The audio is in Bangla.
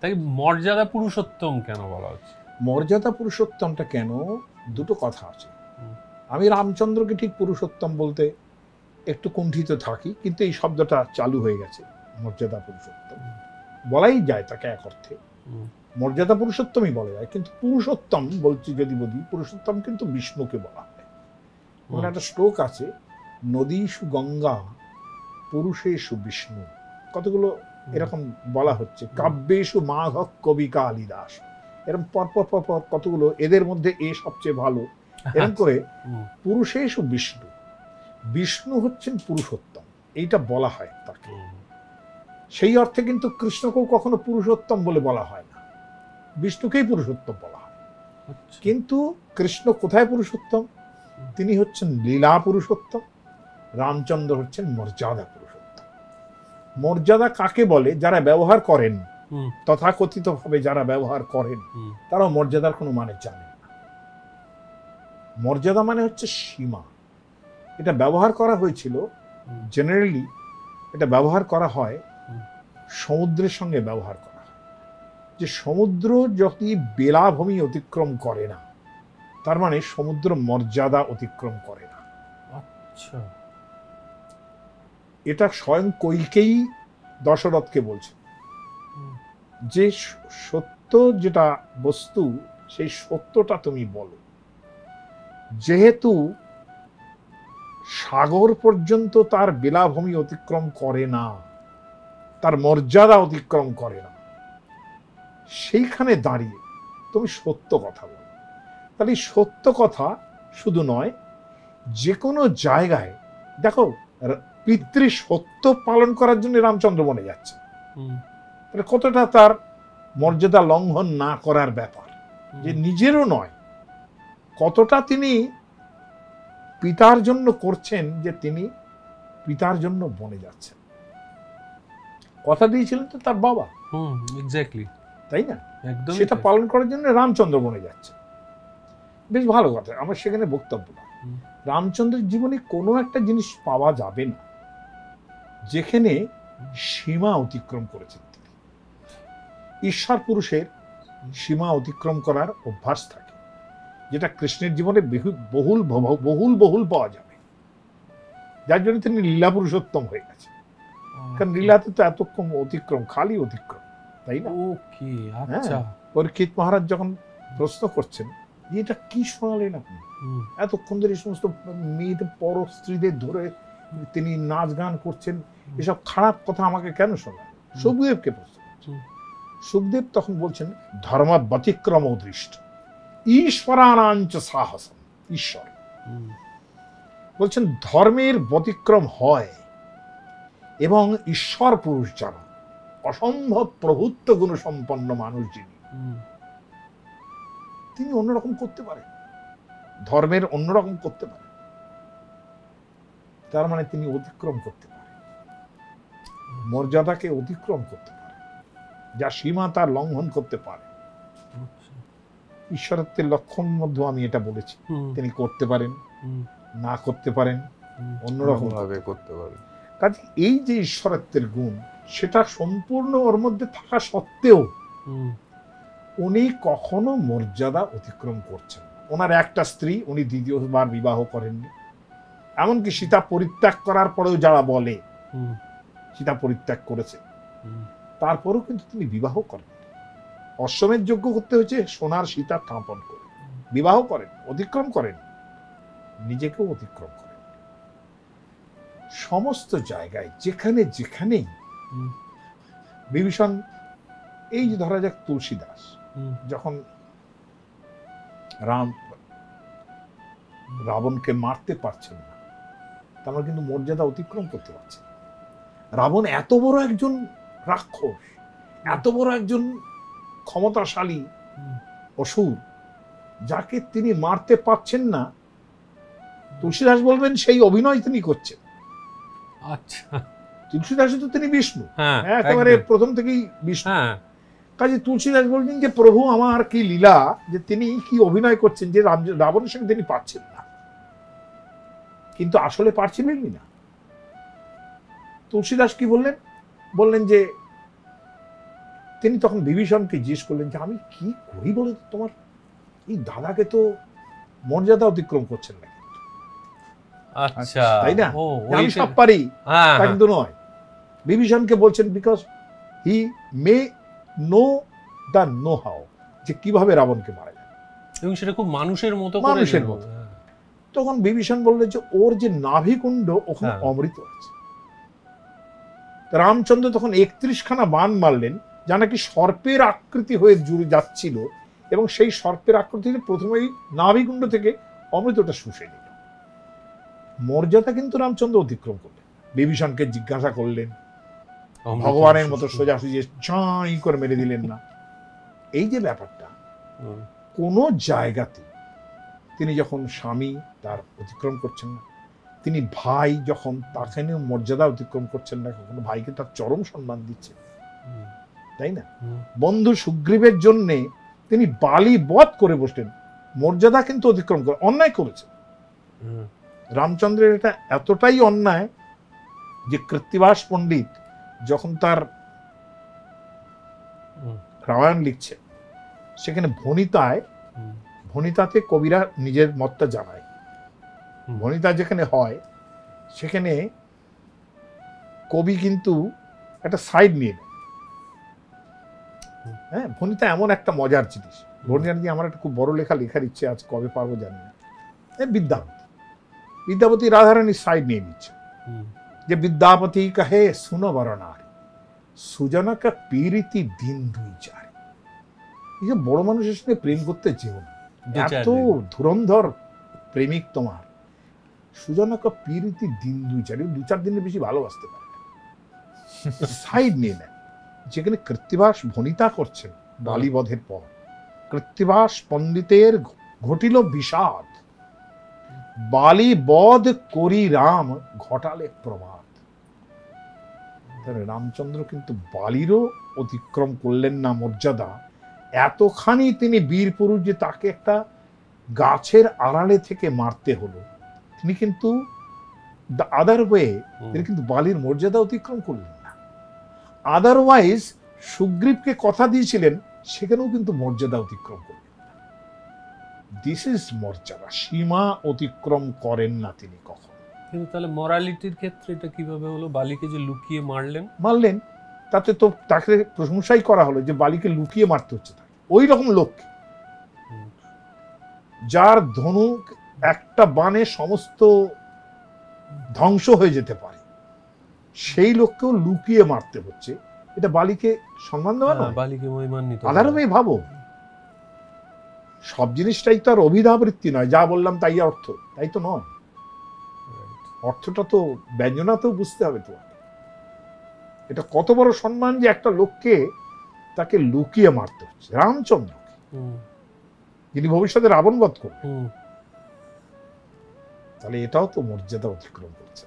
তাই মর্যাদা পুরুষোত্তম কেন বলা হচ্ছে? মর্যাদা পুরুষোত্তমটা কেন, দুটো কথা আছে। আমি রামচন্দ্রকে ঠিক পুরুষোত্তম বলতে একটু কুণ্ঠিত থাকি, কিন্তু এই শব্দটা চালু হয়ে গেছে, মর্যাদা পুরুষোত্তম বলাই যায় তাকে এক অর্থে। মর্যাদা পুরুষোত্তমই বলা যায়, কিন্তু পুরুষোত্তম বলছি যদি বলি, পুরুষোত্তম কিন্তু বিষ্ণুকে বলা হয়। ওখানে একটা শ্লোক আছে, নদীষু গঙ্গা পুরুষেষু বিষ্ণু, কতগুলো এরকম বলা হচ্ছে, কাব্যেষু মাঘ কবি কালিদাস, এরকম পরপর পরপর কতগুলো, এদের মধ্যে এ সবচেয়ে ভালো, এরকম করে পুরুষেষু বিষ্ণু, বিষ্ণু হচ্ছেন পুরুষোত্তম, এইটা বলা হয় তাকে। সেই অর্থে কিন্তু কৃষ্ণকেও কখনো পুরুষোত্তম বলে বলা হয় না, বিষ্ণুকেই পুরুষোত্তম বলা হয়। কিন্তু কৃষ্ণ কোথায় পুরুষোত্তম? তিনি হচ্ছেন লীলা পুরুষোত্তম, রামচন্দ্র হচ্ছেন মর্যাদা পুরুষোত্তম। মর্যাদা কাকে বলে? যারা ব্যবহার করেন, তথাকথিত ভাবে যারা ব্যবহার করেন, তারাও মর্যাদার কোনো মানে জানেন না। মর্যাদা মানে হচ্ছে সীমা। এটা ব্যবহার করা হয়েছিল, জেনারেলি এটা ব্যবহার করা হয় সমুদ্রের সঙ্গে ব্যবহার করা হয়, যে সমুদ্র যদি বেলাভূমি অতিক্রম করে না, তার মানে সমুদ্র মর্যাদা অতিক্রম করে না। আচ্ছা, এটা স্বয়ং কইকেই দশরথকে বলছে, যে সত্য যেটা বস্তু, সেই সত্যটা তুমি বলো। যেহেতু সাগর পর্যন্ত তার বেলাভূমি অতিক্রম করে না, তার মর্যাদা অতিক্রম করে না, সেইখানে দাঁড়িয়ে তুমি সত্য কথা বলো। তাহলে সত্য কথা শুধু নয়, যে কোনো জায়গায় দেখো, পিতৃ সত্য পালন করার জন্য রামচন্দ্র বনে যাচ্ছে, তাহলে কতটা তার মর্যাদা লঙ্ঘন না করার ব্যাপার, যে নিজেরও নয়, কতটা তিনি পিতার জন্য করছেন, যে তিনি পিতার জন্য বনে যাচ্ছেন। কথা দিয়েছিলেন তো তার বাবা, এক্স্যাক্টলি, তাই না? একদম সেটা পালন করার জন্য রামচন্দ্র বনে যাচ্ছে। বেশ ভালো কথা, আমার সেখানে বক্তব্য না। রামচন্দ্রের জীবনে কোনো একটা জিনিস পাওয়া যাবে না যেখানে সীমা অতিক্রম করেছেন তিনি। ঈশ্বর পুরুষের সীমা অতিক্রম করার অভ্যাস থাকে, যেটা কৃষ্ণের জীবনে বহুল বহুল বহুল পাওয়া যাবে, যার জন্য তিনি লীলা পুরুষোত্তম হয়ে গেছে। কারণ লীলাতে তো এত কম অতিক্রম, খালি অতিক্রম, তাই না? ওকে, আচ্ছা। পরীক্ষিত মহারাজ যখন প্রশ্ন করছেন যে এটা কি শোনালেন আপনি, এতক্ষণ ধরে এই সমস্ত মেয়েদের পর স্ত্রীদের ধরে তিনি নাচ গান করছেন, এসব খারাপ কথা আমাকে কেন শোনালেন? সুখদেবকে প্রশ্ন করছেন। সুখদেব তখন বলছেন, ধর্ম ব্যতিক্রম দৃষ্ট ঈশ্বরানাঞ্চ সাহসম। ঈশ্বর বলছেন ধর্মের ব্যতিক্রম হয়, এবং ঈশ্বর পুরুষ যারা, অসম্ভব প্রভুত্ব গুণ সম্পন্ন মানুষ যিনি, তিনি অন্যরকম করতে পারেন, ধর্মের অন্যরকম করতে পারেন। তার মানে তিনি অতিক্রম করতে পারেন, মর্যাদাকে অতিক্রম করতে পারেন, যা সীমা তার লঙ্ঘন করতে পারে। ঈশ্বরত্বের লক্ষণ মধ্যে আমি এটা বলেছি, তিনি করতে পারেন, না করতে পারেন, অন্যরকম ভাবে করতে পারেন। কাজে এই যে ঈশ্বরত্বের গুণ, সেটা সম্পূর্ণ ওর মধ্যে থাকা সত্ত্বেও উনি কখনো মর্যাদা অতিক্রম করছেন। ওনার একটা স্ত্রী, উনি দ্বিতীয়বার বিবাহ করেননি। এমনকি সীতা পরিত্যাগ করার পরেও যারা বলে সীতা পরিত্যাগ করেছে, তারপরেও কিন্তু তিনি বিবাহ করেন। অশ্বমেধ যজ্ঞ করতে হয়েছে সোনার সীতা স্থাপন করে, বিবাহ করেন, অতিক্রম করেন, নিজেকেও অতিক্রম করেন। সমস্ত জায়গায় যেখানে যেখানেই বিভীষণ, এই যে ধরা যাক তুলসীদাস যখন রাবণকে মারতে পারছেন না, তারা কিন্তু মর্যাদা অতিক্রম করতে পারছে। রাবণ এত বড় একজন রাক্ষস, এত বড় একজন ক্ষমতাশালী অসুর, যাকে তিনি মারতে পারছেন না, তুলসীদাস বলবেন সেই অভিনয় তিনি করছেন। আচ্ছা, তুলসীদাস তো তিনি বিষ্ণু, একেবারে প্রথম থেকেই বিষ্ণু। কাজে তুলসীদাস বলছেন যে প্রভু আমার কি লীলা, যে তিনি কি অভিনয় করছেন, যে রাবণের সঙ্গে তিনি পারছেন না, কিন্তু আসলে পারছিলেনই না। তুলসীদাস কি বললেন? বললেন যে তিনি তখন বিভীষণকে জিজ্ঞেস করলেন যে আমি কি করি বলে তোমার এই দাদাকে তো মর্যাদা অতিক্রম করছেন না, আচ্ছা তাই না? ও আমি সব পারি হ্যাঁ তা কিন্তু নয়। বিভীষণকে বলছেন because he May know the know how, যে কিভাবে রাবণকে মারা যায়, এবং সেটা খুব মানুষের মতো মানুষের মতো। তখন বিভীষণ বললেন যে ওর যে নাভিকুণ্ড ওখানে হ্যাঁ। অমৃত আছে। রামচন্দ্র তখন 31খানা বাণ মারলেন, যা নাকি সর্পের আকৃতি হয়ে জুড়ে যাচ্ছিল, এবং সেই সর্পের আকৃতিতে প্রথমেই নাভিকুণ্ড থেকে অমৃতটা শুষে নিল। মর্যাদা কিন্তু রামচন্দ্র অতিক্রম করলেন। বিভীষণকে জিজ্ঞাসা করলেন, ভগবানের মতো সোজাসুজি চাই করে মেরে দিলেন না। এই যে ব্যাপারটা, কোন জায়গাতে তিনি যখন স্বামী তার অতিক্রম করছেন না, তিনি ভাই যখন তাকে নিয়ে মর্যাদা অতিক্রম করছেন না, কখনো ভাইকে তার চরম সম্মান দিচ্ছেন, তাই না? বন্ধু সুগ্রীবের জন্য তিনি বালি বধ করে বসলেন, মর্যাদা কিন্তু অতিক্রম করে অন্যায় করেছে। রামচন্দ্রের এটা এতটাই অন্যায় যে কৃত্তিবাস পণ্ডিত যখন তার রামায়ণ লিখছে, সেখানে ভনিতাতে কবিরা নিজের মতটা জানায়। ভনিতা যেখানে হয় সেখানে কবি কিন্তু একটা সাইড নিয়ে নেয়। হ্যাঁ, ভনিতা এমন একটা মজার জিনিস। ভনিতা নিয়ে আমার একটা খুব বড় লেখার ইচ্ছে আছে, কবে পারবো জানি না। বিদ্যাপতি রাধারানীর সাইড নিয়ে নিচ্ছে, যে বিদ্যাপতি কহে শুনো বরনারী সুজনক পীড়িতি দিন দুই চারি। এই যে বড় মানুষের সঙ্গে প্রেম করতে যেও না, এত ধুরন্ধর প্রেমিক তোমার, সুজনক পীড়িতি দিন দুই চারি, 2-4 দিনের বেশি ভালোবাসতে পারে না। সাইড নিয়ে নেয়। যেখানে কৃত্তিবাস ভনিতা করছেন বালিবধের পর, কৃত্তিবাস পণ্ডিতের ঘটিল বিষাদ, বালি বধ করি রাম ঘটালে প্রমাদ। রামচন্দ্র কিন্তু বালিরও অতিক্রম করলেন না মর্যাদা। এতখানি তিনি বীর পুরুষ যে তাকে একটা গাছের আড়ালে থেকে মারতে হলো। তিনি কিন্তু দ্য আদার ওয়ে তিনি কিন্তু বালির মর্যাদা অতিক্রম করলেন না। আদারওয়াইজ সুগ্রীবকে কথা দিয়েছিলেন, সেখানেও কিন্তু মর্যাদা অতিক্রম করলেন না। দিস ইজ মর্যাদা, সীমা অতিক্রম করেন না তিনি কখন। কিন্তু তাহলে মরালিটির ক্ষেত্রে এটা কিভাবে হলো? বালিকে যে লুকিয়ে মারলেন, তাতে তো তাকে প্রশংসাই করা হলো যে বালিকে লুকিয়ে মারতে হচ্ছে তাকে। ওই রকম লোককে, যার ধনুক একটা বাণে সমস্ত ধ্বংস হয়ে যেতে পারে, সেই লোককেও লুকিয়ে মারতে হচ্ছে, এটা বালিকে সম্মান দেওয়া নয়, বালিকে মহিমান্বিত। আধারমে ভাবো, সব জিনিসটাই তো আর অভিধাবৃত্তি নয়, যা বললাম তাই অর্থ, তাই তো নয়। অর্থটা তো ব্যঞ্জনাতেও বুঝতে হবে তোমাকে। এটা কত বড় সম্মান যে একটা লোককে তাকে লুকিয়ে মারতে হচ্ছে, রামচন্দ্রকে, যিনি ভবিষ্যতে রাবণ বধ করবেন। তাহলে এটাও তো মর্যাদা অতিক্রম করছে।